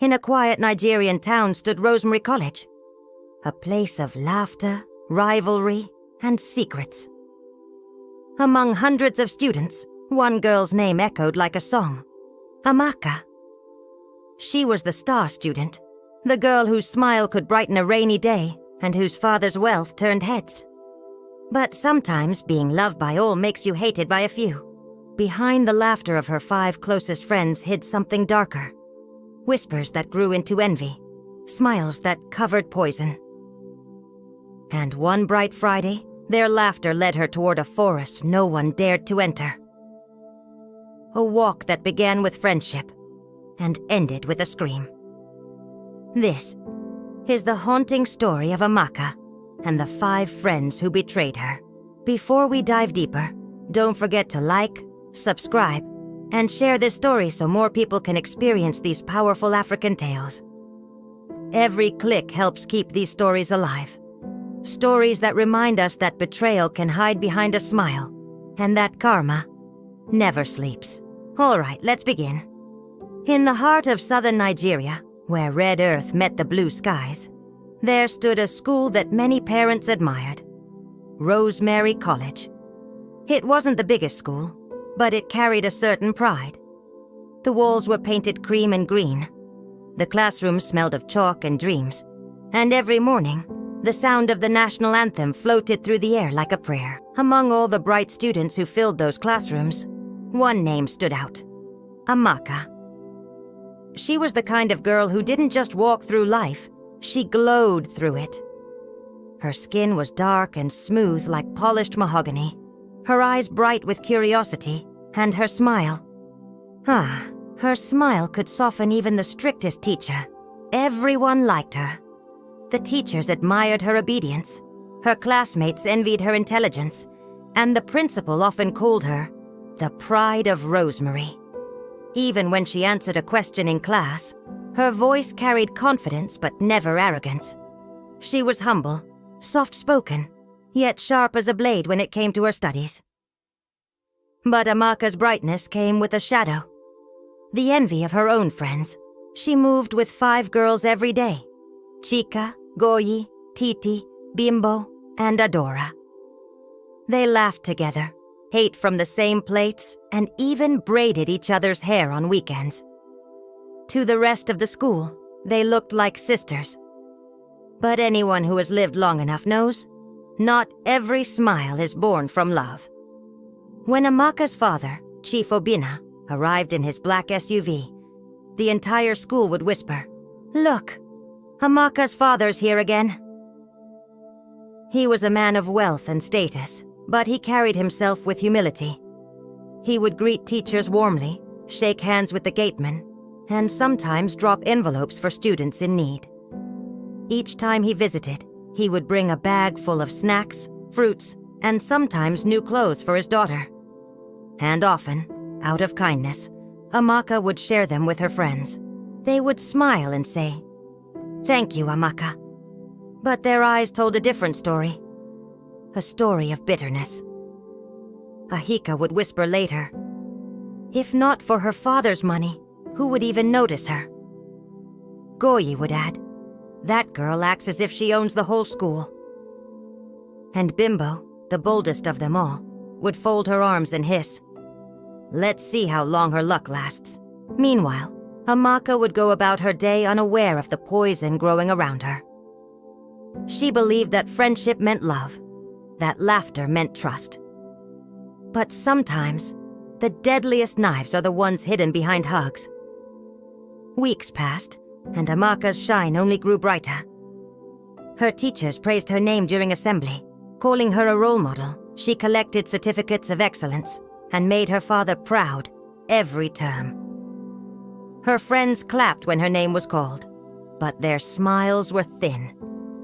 in a quiet Nigerian town stood Rosemary College, a place of laughter, rivalry, and secrets. Among hundreds of students, one girl's name echoed like a song, Amaka. She was the star student, the girl whose smile could brighten a rainy day and whose father's wealth turned heads. But sometimes being loved by all makes you hated by a few. Behind the laughter of her 5 closest friends hid something darker. Whispers that grew into envy, smiles that covered poison. And one bright Friday, their laughter led her toward a forest no one dared to enter. A walk that began with friendship and ended with a scream. This is the haunting story of Amaka and the 5 friends who betrayed her. Before we dive deeper, don't forget to like, subscribe, and share this story so more people can experience these powerful African tales. Every click helps keep these stories alive. Stories that remind us that betrayal can hide behind a smile, and that karma never sleeps. All right, let's begin. In the heart of southern Nigeria, where red earth met the blue skies, there stood a school that many parents admired, Rosemary College. It wasn't the biggest school, but it carried a certain pride. The walls were painted cream and green. The classrooms smelled of chalk and dreams, and every morning, the sound of the national anthem floated through the air like a prayer. Among all the bright students who filled those classrooms, one name stood out, Amaka. She was the kind of girl who didn't just walk through life, she glowed through it. Her skin was dark and smooth like polished mahogany, her eyes bright with curiosity, and her smile. Her smile could soften even the strictest teacher. Everyone liked her. The teachers admired her obedience, her classmates envied her intelligence, and the principal often called her the pride of Rosemary. Even when she answered a question in class, her voice carried confidence but never arrogance. She was humble, soft-spoken, yet sharp as a blade when it came to her studies. But Amaka's brightness came with a shadow. The envy of her own friends. She moved with 5 girls every day. Chika, Goyi, Titi, Bimbo, and Adora. They laughed together, ate from the same plates, and even braided each other's hair on weekends. To the rest of the school, they looked like sisters. But anyone who has lived long enough knows, not every smile is born from love. When Amaka's father, Chief Obina, arrived in his black SUV, the entire school would whisper, "Look, Amaka's father's here again." He was a man of wealth and status, but he carried himself with humility. He would greet teachers warmly, shake hands with the gateman, and sometimes drop envelopes for students in need. Each time he visited, he would bring a bag full of snacks, fruits, and sometimes new clothes for his daughter. And often, out of kindness, Amaka would share them with her friends. They would smile and say, "Thank you, Amaka." But their eyes told a different story. A story of bitterness. Ahika would whisper later, "If not for her father's money, who would even notice her?" Goyi would add, "That girl acts as if she owns the whole school." And Bimbo, the boldest of them all, would fold her arms and hiss, "Let's see how long her luck lasts." Meanwhile, Amaka would go about her day unaware of the poison growing around her. She believed that friendship meant love, that laughter meant trust. But sometimes, the deadliest knives are the ones hidden behind hugs. Weeks passed, and Amaka's shine only grew brighter. Her teachers praised her name during assembly, calling her a role model. She collected certificates of excellence and made her father proud every term. Her friends clapped when her name was called, but their smiles were thin,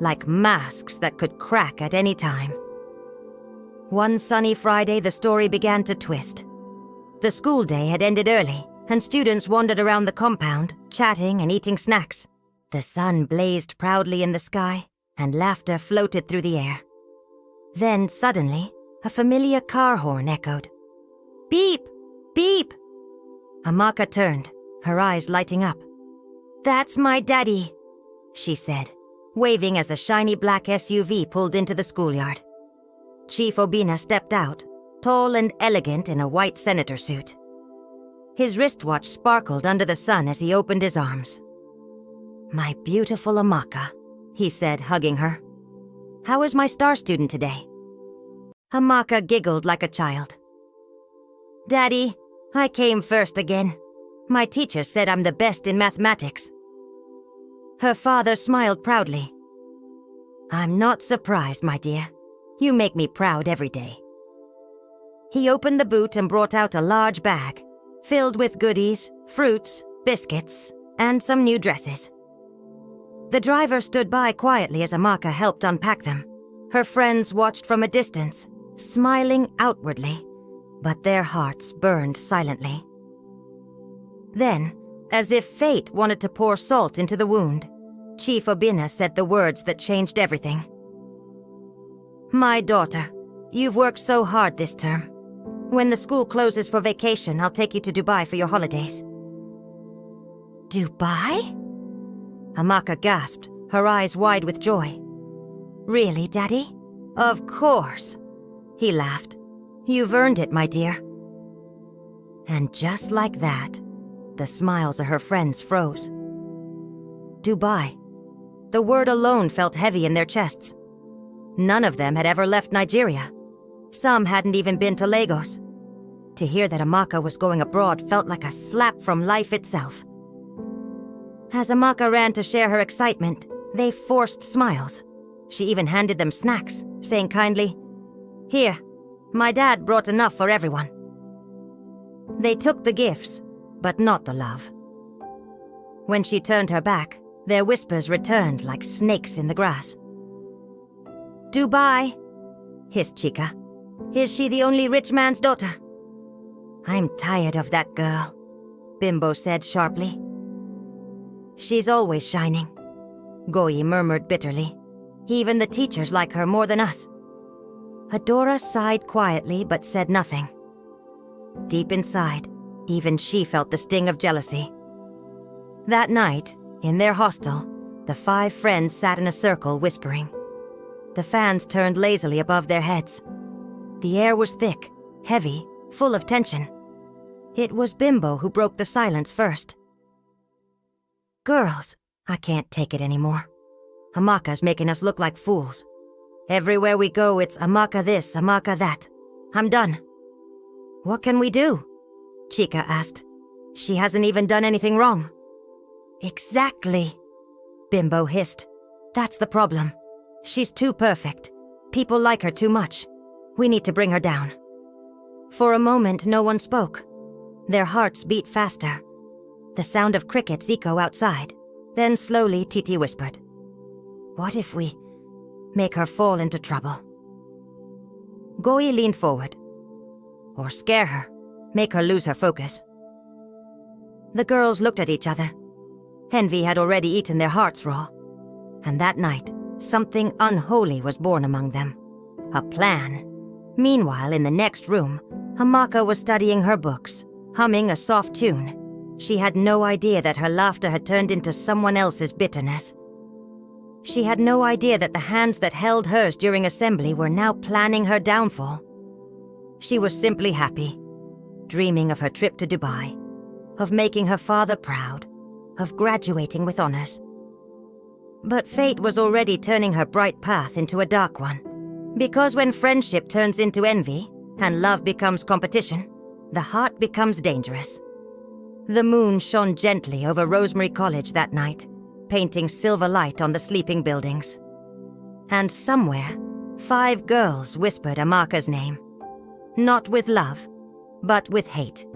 like masks that could crack at any time. One sunny Friday, the story began to twist. The school day had ended early, and students wandered around the compound, chatting and eating snacks. The sun blazed proudly in the sky, and laughter floated through the air. Then, suddenly, a familiar car horn echoed. "Beep! Beep!" Amaka turned, her eyes lighting up. "That's my daddy," she said, waving as a shiny black SUV pulled into the schoolyard. Chief Obina stepped out, tall and elegant in a white senator suit. His wristwatch sparkled under the sun as he opened his arms. "My beautiful Amaka," he said, hugging her. "How is my star student today?" Amaka giggled like a child. "Daddy, I came first again. My teacher said I'm the best in mathematics." Her father smiled proudly. "I'm not surprised, my dear. You make me proud every day." He opened the boot and brought out a large bag, filled with goodies, fruits, biscuits, and some new dresses. The driver stood by quietly as Amaka helped unpack them. Her friends watched from a distance, smiling outwardly, but their hearts burned silently. Then, as if fate wanted to pour salt into the wound, Chief Obina said the words that changed everything. "My daughter, you've worked so hard this term. When the school closes for vacation, I'll take you to Dubai for your holidays." "Dubai?" Amaka gasped, her eyes wide with joy. "Really, Daddy?" "Of course," he laughed. "You've earned it, my dear." And just like that, the smiles of her friends froze. Dubai. The word alone felt heavy in their chests. None of them had ever left Nigeria. Some hadn't even been to Lagos. To hear that Amaka was going abroad felt like a slap from life itself. As Amaka ran to share her excitement, they forced smiles. She even handed them snacks, saying kindly, "Here, my dad brought enough for everyone." They took the gifts, but not the love. When she turned her back, their whispers returned like snakes in the grass. "Dubai," hissed Chika. "Is she the only rich man's daughter?" "I'm tired of that girl," Bimbo said sharply. "She's always shining," Goyi murmured bitterly. "Even the teachers like her more than us." Adora sighed quietly but said nothing. Deep inside, even she felt the sting of jealousy. That night, in their hostel, the 5 friends sat in a circle whispering. The fans turned lazily above their heads. The air was thick, heavy, full of tension. It was Bimbo who broke the silence first. "Girls, I can't take it anymore. Amaka's making us look like fools. Everywhere we go, it's Amaka this, Amaka that. I'm done." "What can we do?" Chika asked. "She hasn't even done anything wrong." "Exactly," Bimbo hissed. "That's the problem. She's too perfect. People like her too much. We need to bring her down." For a moment, no one spoke. Their hearts beat faster. The sound of crickets echo outside. Then slowly, Titi whispered, "What if we make her fall into trouble?" Goyi leaned forward. "Or scare her, make her lose her focus." The girls looked at each other. Envy had already eaten their hearts raw. And that night, something unholy was born among them. A plan. Meanwhile, in the next room, Amaka was studying her books, humming a soft tune. She had no idea that her laughter had turned into someone else's bitterness. She had no idea that the hands that held hers during assembly were now planning her downfall. She was simply happy, dreaming of her trip to Dubai, of making her father proud, of graduating with honors. But fate was already turning her bright path into a dark one. Because when friendship turns into envy, and love becomes competition, the heart becomes dangerous. The moon shone gently over Rosemary College that night, painting silver light on the sleeping buildings. And somewhere, 5 girls whispered Amaka's name. Not with love, but with hate.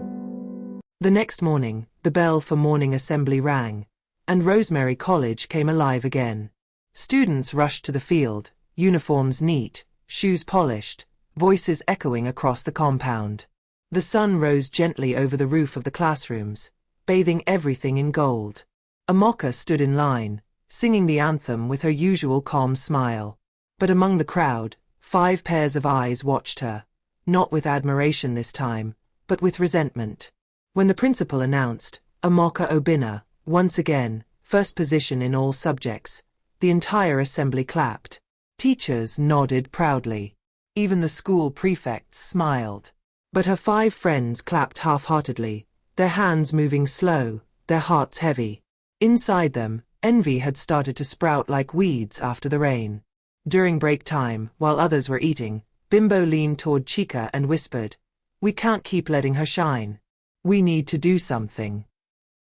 The next morning, the bell for morning assembly rang, and Rosemary College came alive again. Students rushed to the field, uniforms neat, shoes polished, voices echoing across the compound. The sun rose gently over the roof of the classrooms, bathing everything in gold. Amaka stood in line, singing the anthem with her usual calm smile. But among the crowd, 5 pairs of eyes watched her, not with admiration this time, but with resentment. When the principal announced, Amaka Obina, once again, First position in all subjects. The entire assembly clapped. Teachers nodded proudly. Even the school prefects smiled. But her 5 friends clapped half-heartedly, their hands moving slow, their hearts heavy. Inside them, envy had started to sprout like weeds after the rain. During break time, while others were eating, Bimbo leaned toward Chica and whispered, "We can't keep letting her shine. We need to do something."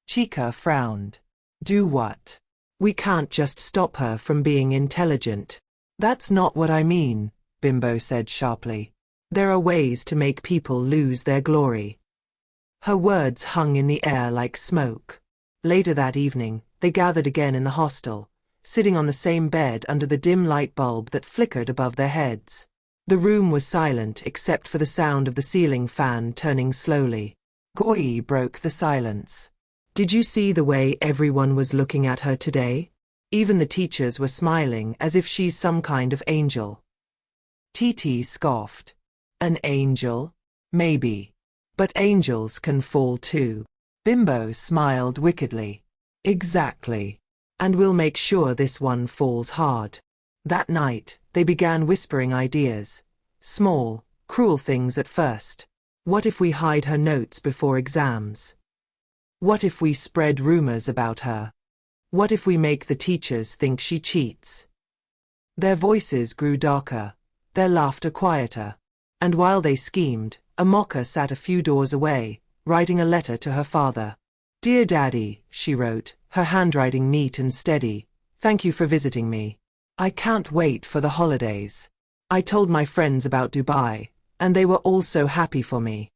Chica frowned. "Do what?" "We can't just stop her from being intelligent." "That's not what I mean," Bimbo said sharply. "There are ways to make people lose their glory." Her words hung in the air like smoke. Later that evening, they gathered again in the hostel, sitting on the same bed under the dim light bulb that flickered above their heads. The room was silent except for the sound of the ceiling fan turning slowly. Goyi broke the silence. "Did you see the way everyone was looking at her today? Even the teachers were smiling as if she's some kind of angel." Titi scoffed. "An angel? Maybe. But angels can fall too." Bimbo smiled wickedly. "Exactly. And we'll make sure this one falls hard." That night, they began whispering ideas. Small, cruel things at first. What if we hide her notes before exams? What if we spread rumors about her? What if we make the teachers think she cheats? Their voices grew darker, their laughter quieter. And while they schemed, Amara sat a few doors away, writing a letter to her father. "Dear Daddy," she wrote, her handwriting neat and steady, "thank you for visiting me. I can't wait for the holidays. I told my friends about Dubai, and they were all so happy for me."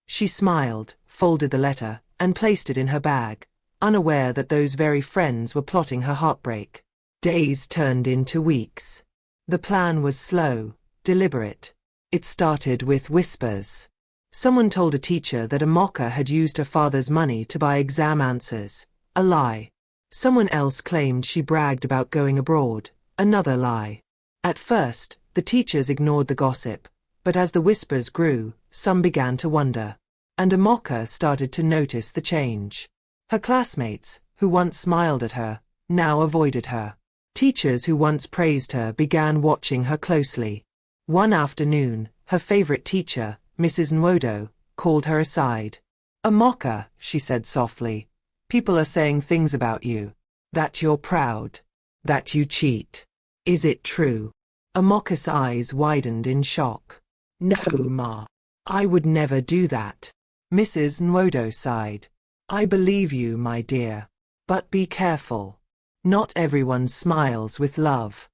She smiled, folded the letter, and placed it in her bag, unaware that those very friends were plotting her heartbreak. Days turned into weeks. The plan was slow, deliberate. It started with whispers. Someone told a teacher that Amara had used her father's money to buy exam answers. A lie. Someone else claimed she bragged about going abroad. Another lie. At first, the teachers ignored the gossip, but as the whispers grew, some began to wonder. And Amara started to notice the change. Her classmates, who once smiled at her, now avoided her. Teachers who once praised her began watching her closely. One afternoon, her favorite teacher, Mrs. Nwodo, called her aside. "Amara," she said softly, "people are saying things about you. That you're proud. That you cheat. Is it true?" Amara's eyes widened in shock. "No, Ma. I would never do that." Mrs. Nwodo sighed. "I believe you, my dear. But be careful. Not everyone smiles with love."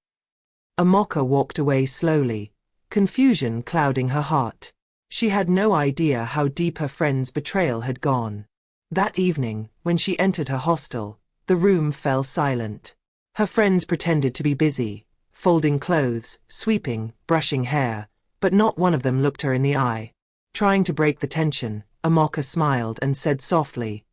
Amara walked away slowly, confusion clouding her heart. She had no idea how deep her friend's betrayal had gone. That evening, when she entered her hostel, the room fell silent. Her friends pretended to be busy, folding clothes, sweeping, brushing hair, but not one of them looked her in the eye. Trying to break the tension, Amara smiled and said softly,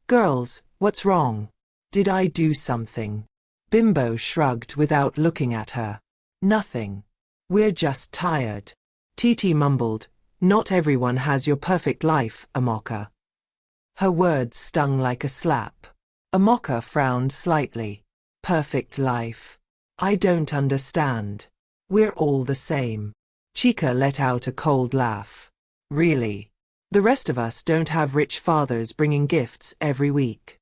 "Girls, what's wrong? Did I do something?" Bimbo shrugged without looking at her. "Nothing. We're just tired." Titi mumbled, "Not everyone has your perfect life, Amara." Her words stung like a slap. Amara frowned slightly. "Perfect life? I don't understand. We're all the same." Chica let out a cold laugh. "Really? The rest of us don't have rich fathers bringing gifts every week."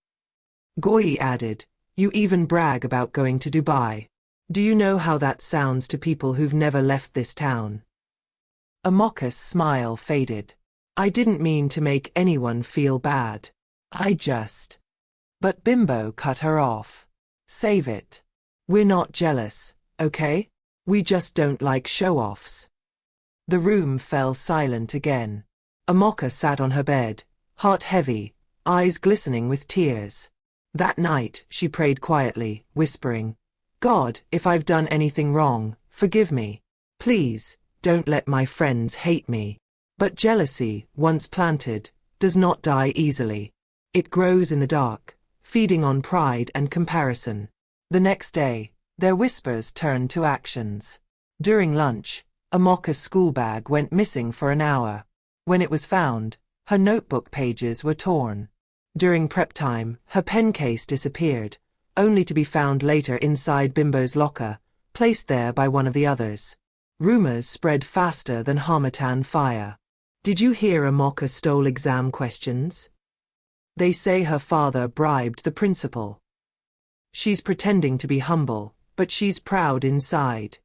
Goyi added, "You even brag about going to Dubai. Do you know how that sounds to people who've never left this town?" Amara's smile faded. "I didn't mean to make anyone feel bad. I just..." But Bimbo cut her off. "Save it. We're not jealous, okay? We just don't like show-offs." The room fell silent again. Amara sat on her bed, heart heavy, eyes glistening with tears. That night, she prayed quietly, whispering, "God, if I've done anything wrong, forgive me. Please, don't let my friends hate me." But jealousy, once planted, does not die easily. It grows in the dark, feeding on pride and comparison. The next day, their whispers turned to actions. During lunch, Amara's school bag went missing for an hour. When it was found, her notebook pages were torn. During prep time, her pen case disappeared, only to be found later inside Bimbo's locker, placed there by one of the others. Rumors spread faster than harmattan fire. Did you hear Amara stole exam questions? They say her father bribed the principal. She's pretending to be humble, but she's proud inside.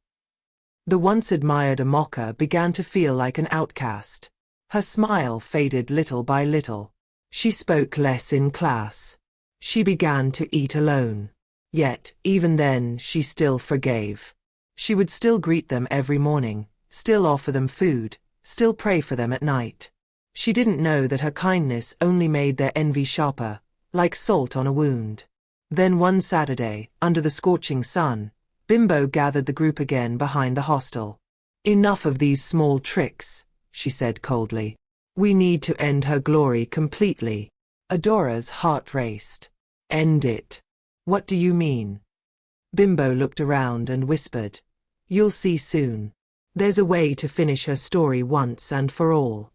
The once admired Amara began to feel like an outcast. Her smile faded little by little. She spoke less in class. She began to eat alone. Yet, even then, she still forgave. She would still greet them every morning, still offer them food, still pray for them at night. She didn't know that her kindness only made their envy sharper, like salt on a wound. Then one Saturday, under the scorching sun, Bimbo gathered the group again behind the hostel. "Enough of these small tricks," she said coldly. "We need to end her glory completely." Adora's heart raced. "End it? What do you mean?" Bimbo looked around and whispered, "You'll see soon. There's a way to finish her story once and for all."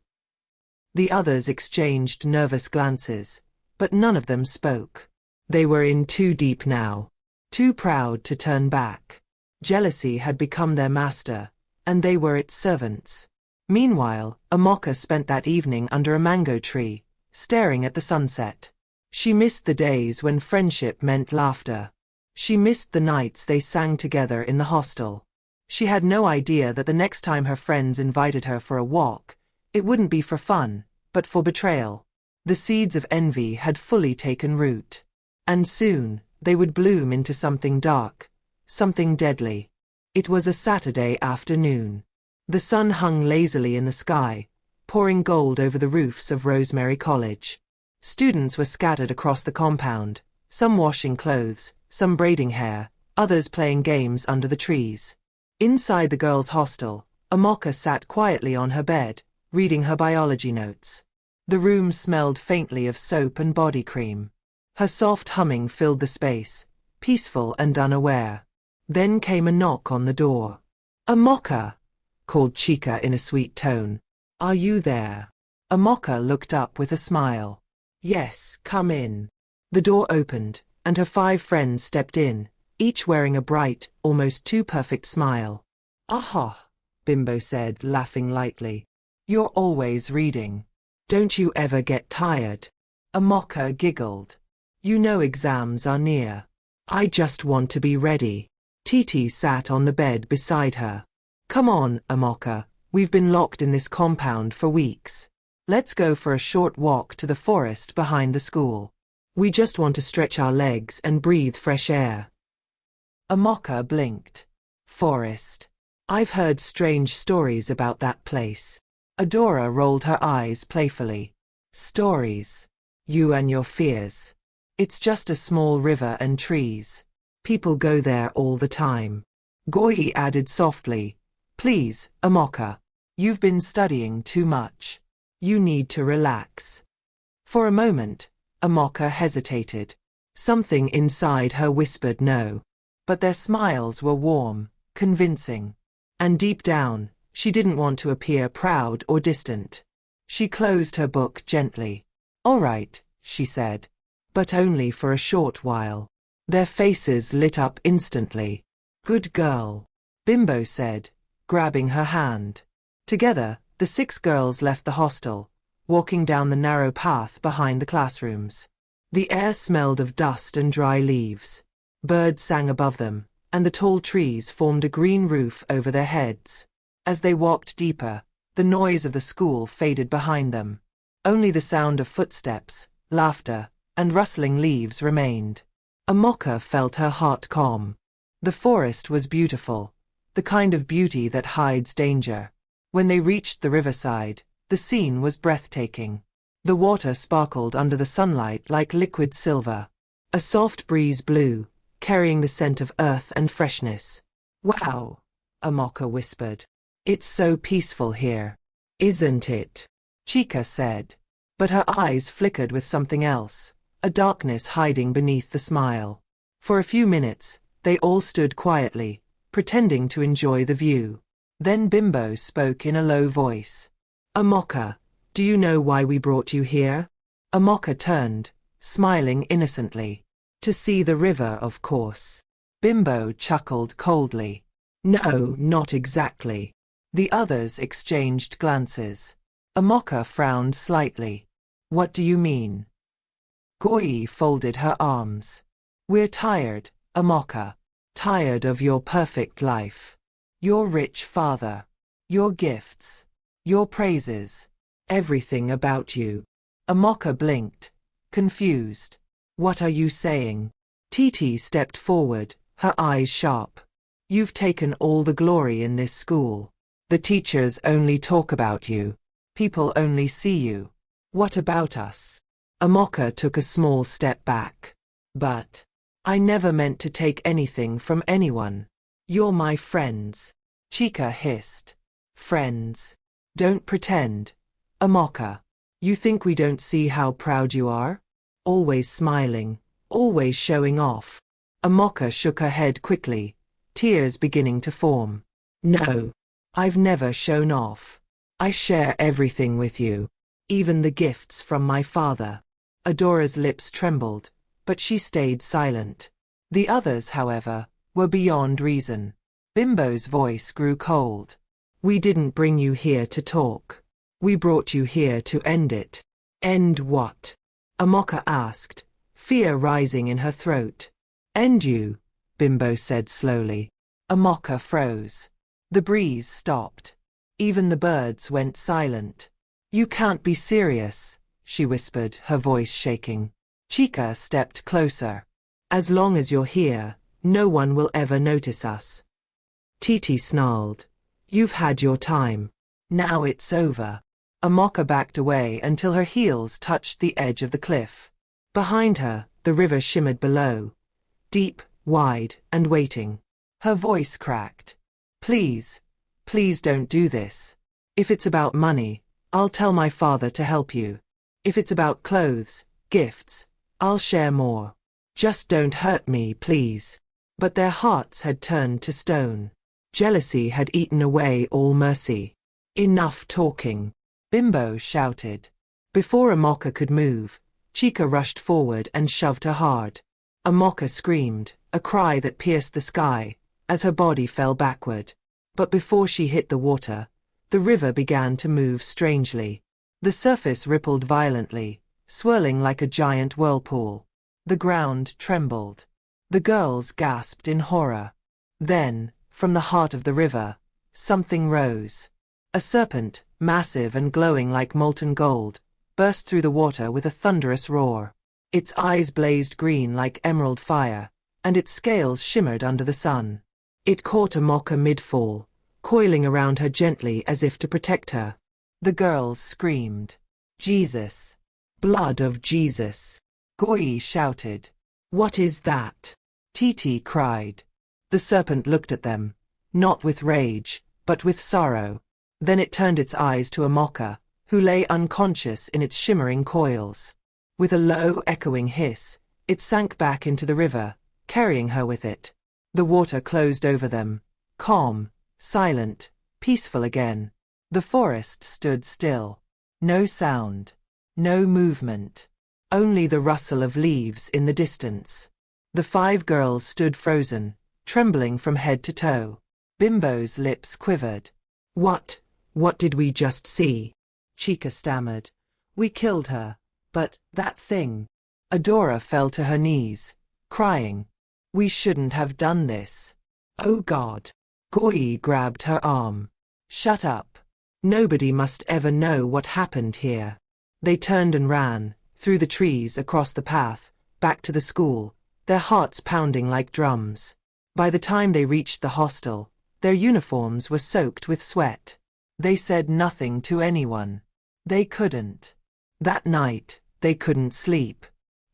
The others exchanged nervous glances, but none of them spoke. They were in too deep now, too proud to turn back. Jealousy had become their master, and they were its servants. Meanwhile, Amara spent that evening under a mango tree, staring at the sunset. She missed the days when friendship meant laughter. She missed the nights they sang together in the hostel. She had no idea that the next time her friends invited her for a walk, it wouldn't be for fun, but for betrayal. The seeds of envy had fully taken root. And soon, they would bloom into something dark, something deadly. It was a Saturday afternoon. The sun hung lazily in the sky, pouring gold over the roofs of Rosemary College. Students were scattered across the compound, some washing clothes, some braiding hair, others playing games under the trees. Inside the girls' hostel, Amara sat quietly on her bed, reading her biology notes. The room smelled faintly of soap and body cream. Her soft humming filled the space, peaceful and unaware. Then came a knock on the door. "Amara," called Chica in a sweet tone. "Are you there?" Amara looked up with a smile. "Yes, come in." The door opened, and her 5 friends stepped in, each wearing a bright, almost too perfect smile. "Aha," Bimbo said, laughing lightly. "You're always reading. Don't you ever get tired?" Amara giggled. "You know exams are near. I just want to be ready." Titi sat on the bed beside her. "Come on, Amara, we've been locked in this compound for weeks. Let's go for a short walk to the forest behind the school. We just want to stretch our legs and breathe fresh air." Amara blinked. "Forest. I've heard strange stories about that place." Adora rolled her eyes playfully. "Stories? You and your fears. It's just a small river and trees. People go there all the time." Goi added softly, "Please, Amara. You've been studying too much. You need to relax." For a moment, Amara hesitated. Something inside her whispered no. But their smiles were warm, convincing. And deep down, she didn't want to appear proud or distant. She closed her book gently. "All right," she said. "But only for a short while." Their faces lit up instantly. "Good girl," Bimbo said, grabbing her hand. Together, the 6 girls left the hostel, walking down the narrow path behind the classrooms. The air smelled of dust and dry leaves. Birds sang above them, and the tall trees formed a green roof over their heads. As they walked deeper, the noise of the school faded behind them. Only the sound of footsteps, laughter, and rustling leaves remained. Amara felt her heart calm. The forest was beautiful, the kind of beauty that hides danger. When they reached the riverside, the scene was breathtaking. The water sparkled under the sunlight like liquid silver. A soft breeze blew, carrying the scent of earth and freshness. "Wow," Amara whispered. "It's so peaceful here." "Isn't it?" Chica said. But her eyes flickered with something else, a darkness hiding beneath the smile. For a few minutes, they all stood quietly, pretending to enjoy the view. Then Bimbo spoke in a low voice. "Amara, do you know why we brought you here?" Amara turned, smiling innocently. To see the river, of course. Bimbo chuckled coldly. No, not exactly. The others exchanged glances. Amaka frowned slightly. What do you mean? Goi folded her arms. We're tired, Amaka. Tired of your perfect life. Your rich father. Your gifts. Your praises. Everything about you. Amaka blinked, confused. What are you saying? Titi stepped forward, her eyes sharp. You've taken all the glory in this school. The teachers only talk about you. People only see you. What about us? Amaka took a small step back. But I never meant to take anything from anyone. You're my friends. Chika hissed. Friends. Don't pretend. Amaka. You think we don't see how proud you are? Always smiling, always showing off. Amaka shook her head quickly, tears beginning to form. No, I've never shown off. I share everything with you, even the gifts from my father. Adora's lips trembled, but she stayed silent. The others, however, were beyond reason. Bimbo's voice grew cold. We didn't bring you here to talk. We brought you here to end it. End what? Amaka asked, fear rising in her throat. End you, Bimbo said slowly. Amaka froze. The breeze stopped. Even the birds went silent. You can't be serious, she whispered, her voice shaking. Chika stepped closer. As long as you're here, no one will ever notice us. Titi snarled. You've had your time. Now it's over. Amaka backed away until her heels touched the edge of the cliff. Behind her, the river shimmered below, deep, wide, and waiting. Her voice cracked. Please, please don't do this. If it's about money, I'll tell my father to help you. If it's about clothes, gifts, I'll share more. Just don't hurt me, please. But their hearts had turned to stone. Jealousy had eaten away all mercy. Enough talking. Bimbo shouted. Before Amaka could move, Chika rushed forward and shoved her hard. Amaka screamed, a cry that pierced the sky, as her body fell backward. But before she hit the water, the river began to move strangely. The surface rippled violently, swirling like a giant whirlpool. The ground trembled. The girls gasped in horror. Then, from the heart of the river, something rose. A serpent, massive and glowing like molten gold, burst through the water with a thunderous roar. Its eyes blazed green like emerald fire, and its scales shimmered under the sun. It caught Amaka mid-fall, coiling around her gently as if to protect her. The girls screamed. Jesus! Blood of Jesus! Goi shouted. What is that? Titi cried. The serpent looked at them, not with rage, but with sorrow. Then it turned its eyes to Amaka, who lay unconscious in its shimmering coils. With a low, echoing hiss, it sank back into the river, carrying her with it. The water closed over them, calm, silent, peaceful again. The forest stood still. No sound. No movement. Only the rustle of leaves in the distance. The 5 girls stood frozen, trembling from head to toe. Bimbo's lips quivered. What did we just see? Chika stammered. We killed her, but that thing. Adora fell to her knees, crying. We shouldn't have done this. Oh God. Goi grabbed her arm. Shut up. Nobody must ever know what happened here. They turned and ran, through the trees across the path, back to the school, their hearts pounding like drums. By the time they reached the hostel, their uniforms were soaked with sweat. They said nothing to anyone. They couldn't. That night, they couldn't sleep.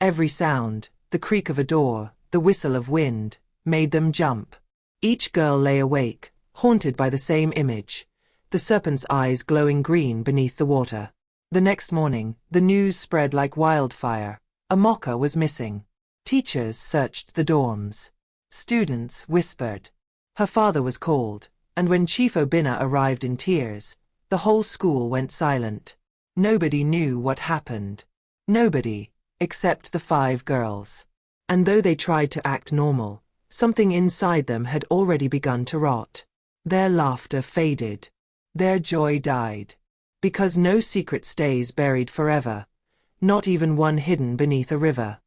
Every sound, the creak of a door, the whistle of wind, made them jump. Each girl lay awake, haunted by the same image, the serpent's eyes glowing green beneath the water. The next morning, the news spread like wildfire. Amaka was missing. Teachers searched the dorms. Students whispered. Her father was called, and when Chief Obinna arrived in tears, the whole school went silent. Nobody knew what happened. Nobody, except the 5 girls. And though they tried to act normal, something inside them had already begun to rot. Their laughter faded. Their joy died. Because no secret stays buried forever, not even one hidden beneath a river.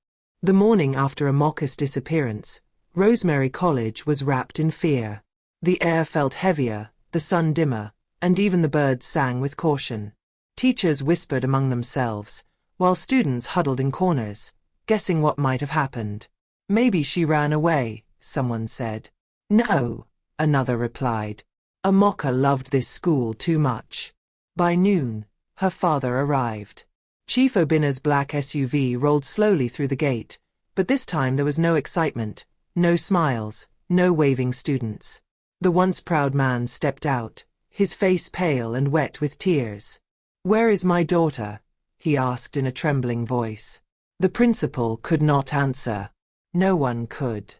The morning after Amaka's disappearance, Rosemary College was wrapped in fear. The air felt heavier, the sun dimmer, and even the birds sang with caution. Teachers whispered among themselves, while students huddled in corners, guessing what might have happened. Maybe she ran away, someone said. No, another replied. Amaka loved this school too much. By noon, her father arrived. Chief Obina's black SUV rolled slowly through the gate, but this time there was no excitement, no smiles, no waving students. The once proud man stepped out, his face pale and wet with tears. "Where is my daughter?" he asked in a trembling voice. The principal could not answer. No one could.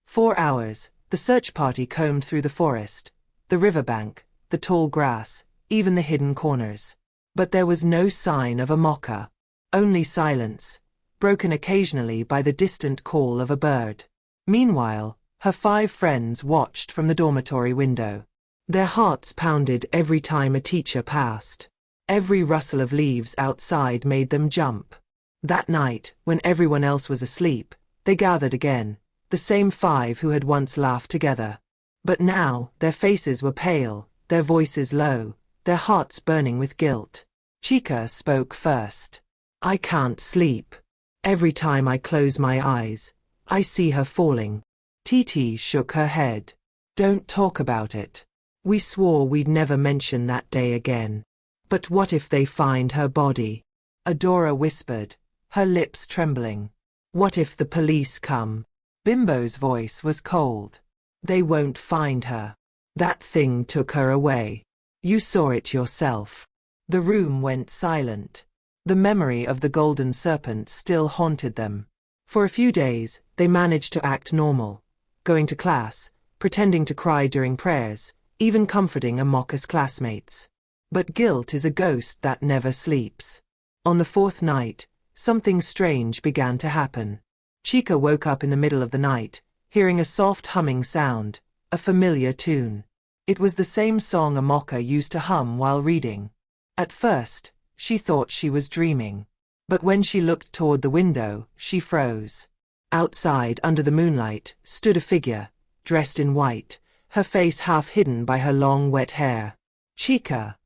4 hours, the search party combed through the forest, the riverbank, the tall grass, even the hidden corners. But there was no sign of Amaka. Only silence, broken occasionally by the distant call of a bird. Meanwhile, her 5 friends watched from the dormitory window. Their hearts pounded every time a teacher passed. Every rustle of leaves outside made them jump. That night, when everyone else was asleep, they gathered again, the same 5 who had once laughed together. But now, their faces were pale, their voices low, their hearts burning with guilt. Chika spoke first. "I can't sleep. Every time I close my eyes, I see her falling." Titi shook her head. "Don't talk about it. We swore we'd never mention that day again." "But what if they find her body?" Adora whispered, her lips trembling. "What if the police come?" Bimbo's voice was cold. "They won't find her. That thing took her away. You saw it yourself." The room went silent. The memory of the golden serpent still haunted them. For a few days, they managed to act normal, going to class, pretending to cry during prayers, even comforting Amaka's classmates. But guilt is a ghost that never sleeps. On the 4th night, something strange began to happen. Chika woke up in the middle of the night, hearing a soft humming sound, a familiar tune. It was the same song Amaka used to hum while reading. At first, she thought she was dreaming. But when she looked toward the window, she froze. Outside, under the moonlight, stood a figure, dressed in white, her face half hidden by her long wet hair. "Chika,"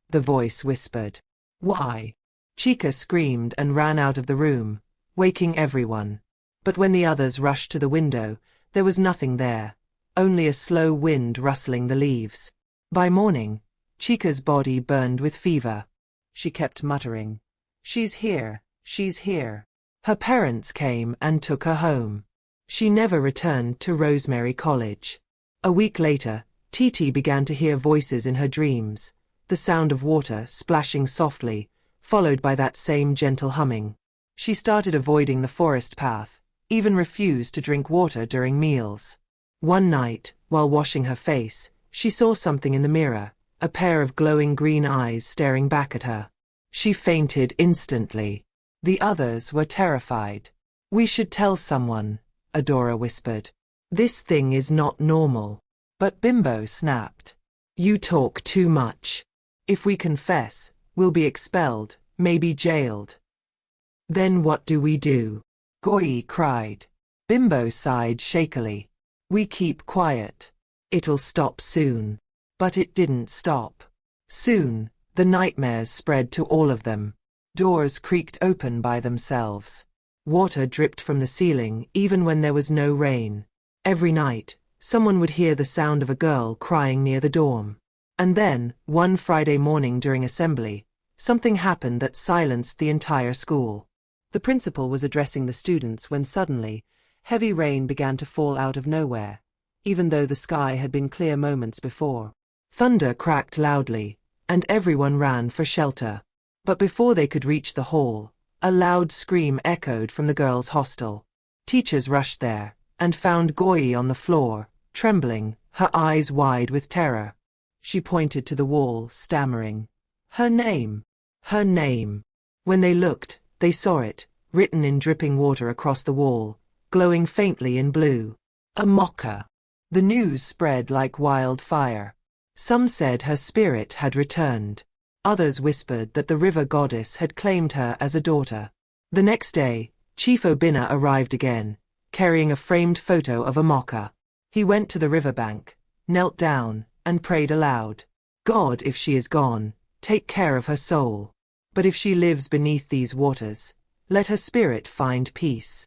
the voice whispered. "Why?" Chika screamed and ran out of the room, waking everyone. But when the others rushed to the window, there was nothing there, only a slow wind rustling the leaves. By morning, Chika's body burned with fever. She kept muttering, "She's here, she's here." Her parents came and took her home. She never returned to Rosemary College. A week later, Titi began to hear voices in her dreams, the sound of water splashing softly, followed by that same gentle humming. She started avoiding the forest path, even refused to drink water during meals. One night, while washing her face, she saw something in the mirror, a pair of glowing green eyes staring back at her. She fainted instantly. The others were terrified. "We should tell someone," Adora whispered. "This thing is not normal." But Bimbo snapped. "You talk too much. If we confess, we'll be expelled, maybe jailed." "Then what do we do?" Goi cried. Bimbo sighed shakily. "We keep quiet. It'll stop soon." But it didn't stop. Soon, the nightmares spread to all of them. Doors creaked open by themselves. Water dripped from the ceiling even when there was no rain. Every night, someone would hear the sound of a girl crying near the dorm. And then, one Friday morning during assembly, something happened that silenced the entire school. The principal was addressing the students when suddenly, heavy rain began to fall out of nowhere, even though the sky had been clear moments before. Thunder cracked loudly, and everyone ran for shelter. But before they could reach the hall, a loud scream echoed from the girls' hostel. Teachers rushed there, and found Goi on the floor, trembling, her eyes wide with terror. She pointed to the wall, stammering, "Her name! Her name!" When they looked, they saw it, written in dripping water across the wall, glowing faintly in blue. Amara. The news spread like wildfire. Some said her spirit had returned. Others whispered that the river goddess had claimed her as a daughter. The next day, Chief Obinna arrived again, carrying a framed photo of Amara. He went to the riverbank, knelt down, and prayed aloud. God, if she is gone, take care of her soul. But if she lives beneath these waters, let her spirit find peace.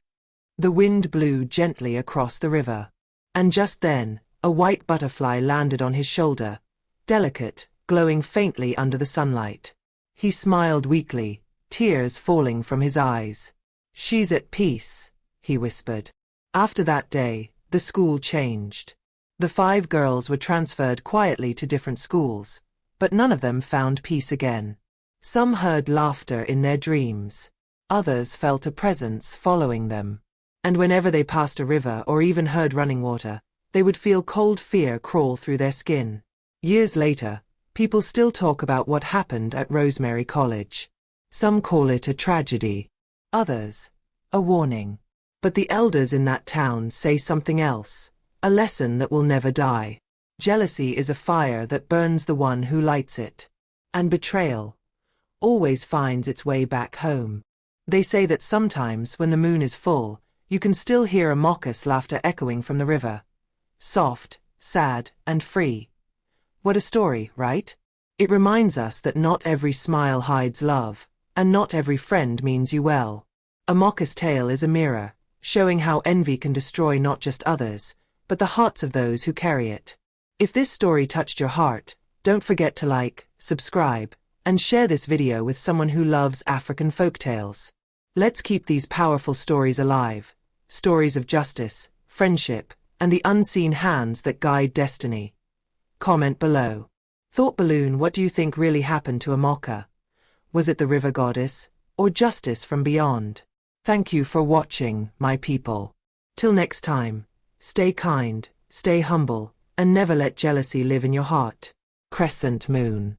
The wind blew gently across the river. And just then, a white butterfly landed on his shoulder, delicate, glowing faintly under the sunlight. He smiled weakly, tears falling from his eyes. She's at peace, he whispered. After that day, the school changed. The 5 girls were transferred quietly to different schools, but none of them found peace again. Some heard laughter in their dreams. Others felt a presence following them. And whenever they passed a river or even heard running water, they would feel cold fear crawl through their skin. Years later, people still talk about what happened at Rosemary College. Some call it a tragedy. Others, a warning. But the elders in that town say something else, a lesson that will never die. Jealousy is a fire that burns the one who lights it. And betrayal always finds its way back home. They say that sometimes when the moon is full, you can still hear Amara's laughter echoing from the river. Soft, sad, and free. What a story, right? It reminds us that not every smile hides love, and not every friend means you well. Amara's tale is a mirror, showing how envy can destroy not just others, but the hearts of those who carry it. If this story touched your heart, don't forget to like, subscribe, and share this video with someone who loves African folktales. Let's keep these powerful stories alive, stories of justice, friendship, and the unseen hands that guide destiny. Comment below. Thought Balloon, what do you think really happened to Amara? Was it the river goddess, or justice from beyond? Thank you for watching, my people. Till next time, stay kind, stay humble, and never let jealousy live in your heart. Crescent Moon.